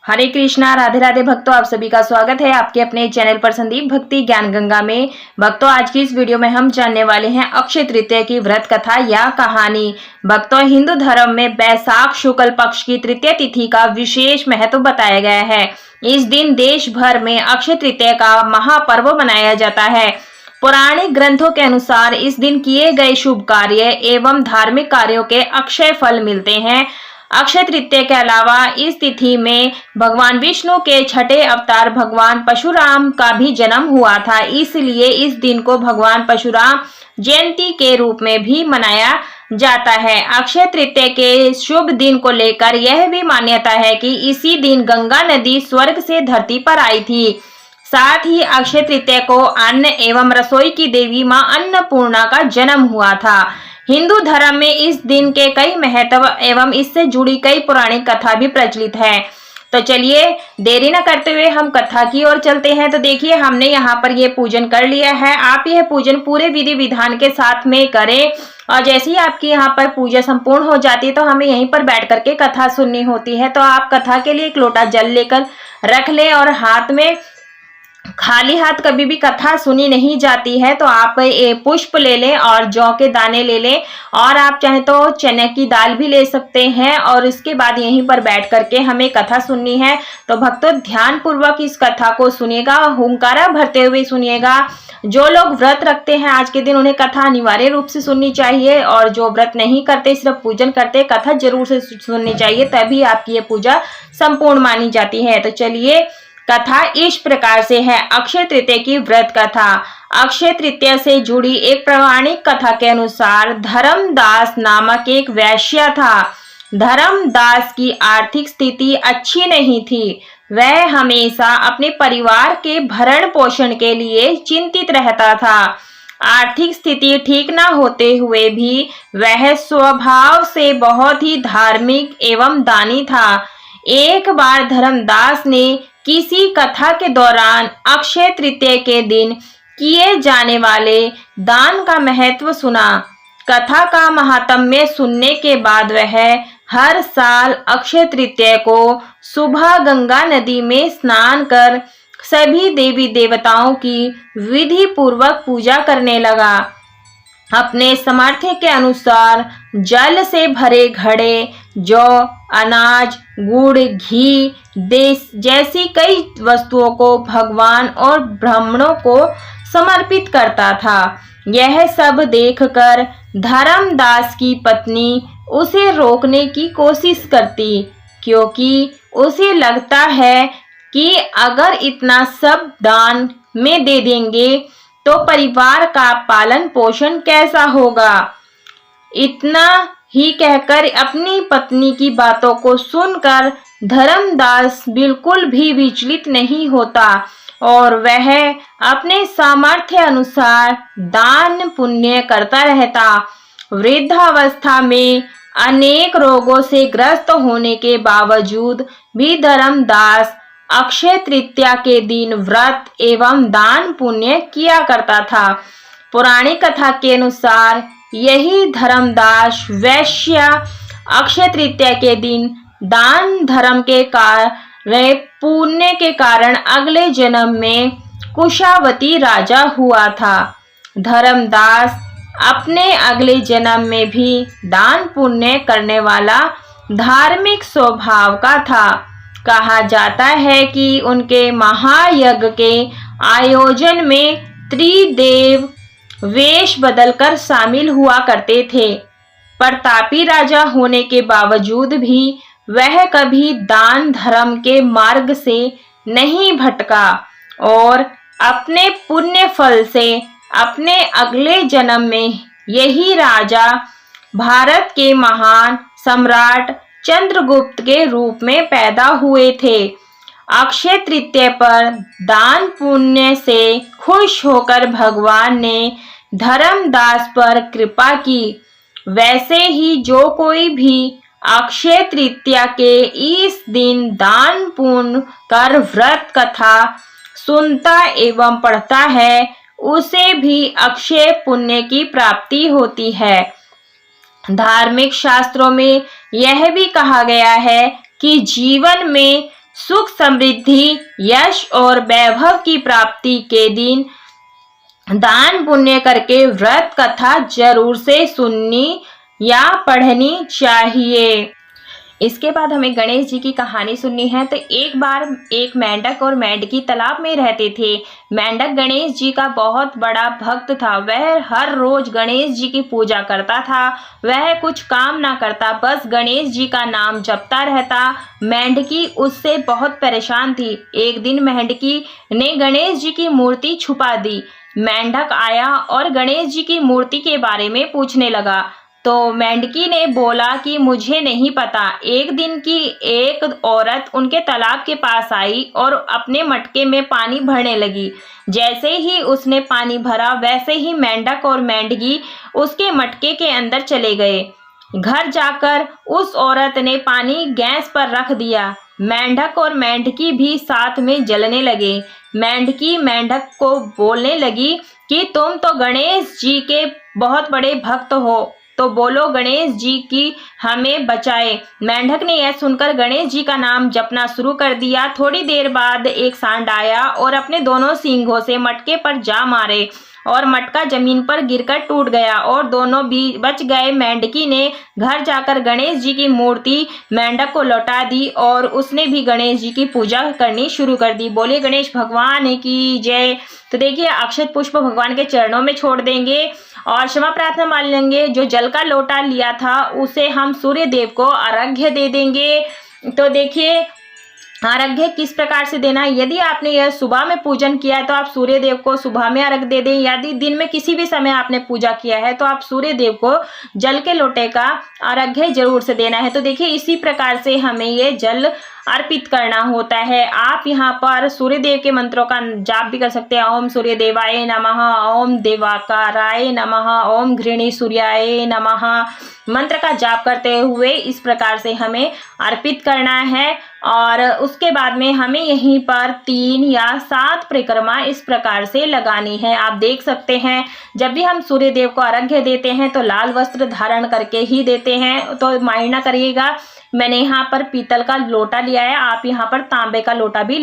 हरे कृष्णा, राधे राधे भक्तों, आप सभी का स्वागत है आपके अपने चैनल पर संदीप भक्ति ज्ञान गंगा में। भक्तों, आज की इस वीडियो में हम जानने वाले हैं अक्षय तृतीया की व्रत कथा या कहानी। भक्तों, हिंदू धर्म में बैसाख शुक्ल पक्ष की तृतीया तिथि का विशेष महत्व बताया गया है। इस दिन देश भर में अक्षय तृतीया का महापर्व मनाया जाता है। पौराणिक ग्रंथों के अनुसार इस दिन किए गए शुभ कार्य एवं धार्मिक कार्यों के अक्षय फल मिलते हैं। अक्षय तृतीया के अलावा इस तिथि में भगवान विष्णु के छठे अवतार भगवान परशुराम का भी जन्म हुआ था, इसलिए इस दिन को भगवान परशुराम जयंती के रूप में भी मनाया जाता है। अक्षय तृतीया के शुभ दिन को लेकर यह भी मान्यता है कि इसी दिन गंगा नदी स्वर्ग से धरती पर आई थी। साथ ही अक्षय तृतीया को अन्न एवं रसोई की देवी मां अन्नपूर्णा का जन्म हुआ था। हिंदू धर्म में इस दिन के कई महत्व एवं इससे जुड़ी कई पौराणिक कथा भी प्रचलित है। तो चलिए देरी न करते हुए हम कथा की ओर चलते हैं। तो देखिए, हमने यहाँ पर ये पूजन कर लिया है। आप यह पूजन पूरे विधि विधान के साथ में करें और जैसे ही आपकी यहाँ पर पूजा संपूर्ण हो जाती है तो हमें यहीं पर बैठ करके कथा सुननी होती है। तो आप कथा के लिए एक लोटा जल लेकर रख लें और हाथ में खाली हाथ कभी भी कथा सुनी नहीं जाती है, तो आप पुष्प ले लें और जौ के दाने ले लें और आप चाहे तो चने की दाल भी ले सकते हैं और इसके बाद यहीं पर बैठ करके हमें कथा सुननी है। तो भक्तों, ध्यान पूर्वक इस कथा को सुनिएगा, हुंकारा भरते हुए सुनिएगा। जो लोग व्रत रखते हैं आज के दिन उन्हें कथा अनिवार्य रूप से सुननी चाहिए और जो व्रत नहीं करते सिर्फ पूजन करते कथा जरूर से सुननी चाहिए, तभी आपकी ये पूजा संपूर्ण मानी जाती है। तो चलिए, कथा इस प्रकार से है। अक्षय तृतीया की व्रत कथा। अक्षय तृतीया से जुड़ी एक पौराणिक कथा के अनुसार धर्मदास नामक एक वैश्य था। धर्मदास की आर्थिक स्थिति अच्छी नहीं थी। वह हमेशा अपने परिवार के भरण पोषण के लिए चिंतित रहता था। आर्थिक स्थिति ठीक न होते हुए भी वह स्वभाव से बहुत ही धार्मिक एवं दानी था। एक बार धर्मदास ने किसी कथा के दौरान अक्षय तृतीया के दिन किए जाने वाले दान का महत्व सुना। कथा का महात्म्य सुनने के बाद वह हर साल अक्षय तृतीया को सुबह गंगा नदी में स्नान कर सभी देवी देवताओं की विधि पूर्वक पूजा करने लगा। अपने सामर्थ्य के अनुसार जल से भरे घड़े, जौ, अनाज, गुड़, घी, देश जैसी कई वस्तुओं को भगवान और ब्राह्मणों को समर्पित करता था। यह सब देखकर धर्मदास की पत्नी उसे रोकने की कोशिश करती, क्योंकि उसे लगता है कि अगर इतना सब दान में दे देंगे तो परिवार का पालन पोषण कैसा होगा। इतना ही कहकर अपनी पत्नी की बातों को सुनकर धर्मदास बिल्कुल भी विचलित नहीं होता और वह अपने सामर्थ्य अनुसार दान पुण्य करता रहता। वृद्धावस्था में अनेक रोगों से ग्रस्त होने के बावजूद भी धर्मदास अक्षय तृतीया के दिन व्रत एवं दान पुण्य किया करता था। पौराणिक कथा के अनुसार यही धर्मदास वैश्य अक्षय तृतीया के दिन दान धर्म के कार्य पुण्य के कारण अगले जन्म में कुशावती राजा हुआ था। धर्मदास अपने अगले जन्म में भी दान पुण्य करने वाला धार्मिक स्वभाव का था। कहा जाता है कि उनके महायज्ञ के आयोजन में त्रिदेव वेश बदलकर शामिल हुआ करते थे। प्रतापी राजा होने के बावजूद भी वह कभी दान धर्म के मार्ग से नहीं भटका और अपने पुण्य फल से अपने अगले जन्म में यही राजा भारत के महान सम्राट चंद्रगुप्त के रूप में पैदा हुए थे। अक्षय तृतीया पर दान पुण्य से खुश होकर भगवान ने धर्मदास पर कृपा की। वैसे ही जो कोई भी अक्षय तृतीया के इस दिन दान पुण्य कर व्रत कथा सुनता एवं पढ़ता है, उसे भी अक्षय पुण्य की प्राप्ति होती है। धार्मिक शास्त्रों में यह भी कहा गया है कि जीवन में सुख समृद्धि, यश और वैभव की प्राप्ति के दिन दान पुण्य करके व्रत कथा जरूर से सुननी या पढ़नी चाहिए। इसके बाद हमें गणेश जी की कहानी सुननी है। तो एक बार एक मेंढक और मेंढकी तालाब में रहते थे। मेंढक गणेश जी का बहुत बड़ा भक्त था। वह हर रोज गणेश जी की पूजा करता था। वह कुछ काम ना करता, बस गणेश जी का नाम जपता रहता। मेंढकी उससे बहुत परेशान थी। एक दिन मेंढकी ने गणेश जी की मूर्ति छुपा दी। मेंढक आया और गणेश जी की मूर्ति के बारे में पूछने लगा। तो मेंढकी ने बोला कि मुझे नहीं पता। एक दिन की एक औरत उनके तालाब के पास आई और अपने मटके में पानी भरने लगी। जैसे ही उसने पानी भरा, वैसे ही मेंढक और मेंढकी उसके मटके के अंदर चले गए। घर जाकर उस औरत ने पानी गैस पर रख दिया। मेंढक और मेंढकी भी साथ में जलने लगे। मेंढकी मेंढक को बोलने लगी कि तुम तो गणेश जी के बहुत बड़े भक्त हो, तो बोलो गणेश जी की हमें बचाए। मेंढक ने यह सुनकर गणेश जी का नाम जपना शुरू कर दिया। थोड़ी देर बाद एक सांड आया और अपने दोनों सींगों से मटके पर जा मारे और मटका जमीन पर गिरकर टूट गया और दोनों भी बच गए। मेंढकी ने घर जाकर गणेश जी की मूर्ति मेंढक को लौटा दी और उसने भी गणेश जी की पूजा करनी शुरू कर दी। बोले गणेश भगवान की जय। तो देखिए, अक्षत पुष्प भगवान के चरणों में छोड़ देंगे और क्षमा प्रार्थना मान लेंगे। जो जल का लोटा लिया था उसे हम सूर्य देव को अर्घ्य दे देंगे। तो देखिए, अर्घ्य किस प्रकार से देना है। यदि आपने यह सुबह में पूजन किया है तो आप सूर्य देव को सुबह में अर्घ्य दे दें। यदि दिन में किसी भी समय आपने पूजा किया है तो आप सूर्य देव को जल के लोटे का अर्घ्य जरूर से देना है। तो देखिए, इसी प्रकार से हमें ये जल अर्पित करना होता है। आप यहाँ पर सूर्य देव के मंत्रों का जाप भी कर सकते हैं। ओम सूर्य देवाय नमः, ओम देवाकाराय नमः, ओम घृणी सूर्याय नमः मंत्र का जाप करते हुए इस प्रकार से हमें अर्पित करना है। और उसके बाद में हमें यहीं पर 3 या 7 परिक्रमा इस प्रकार से लगानी है। आप देख सकते हैं, जब भी हम सूर्य देव को अर्घ्य देते हैं तो लाल वस्त्र धारण करके ही देते हैं। तो माइंड ना करिएगा। मैंने यहाँ पर पीतल का लोटा लिया है, आप यहाँ पर तांबे का लोटा भी ले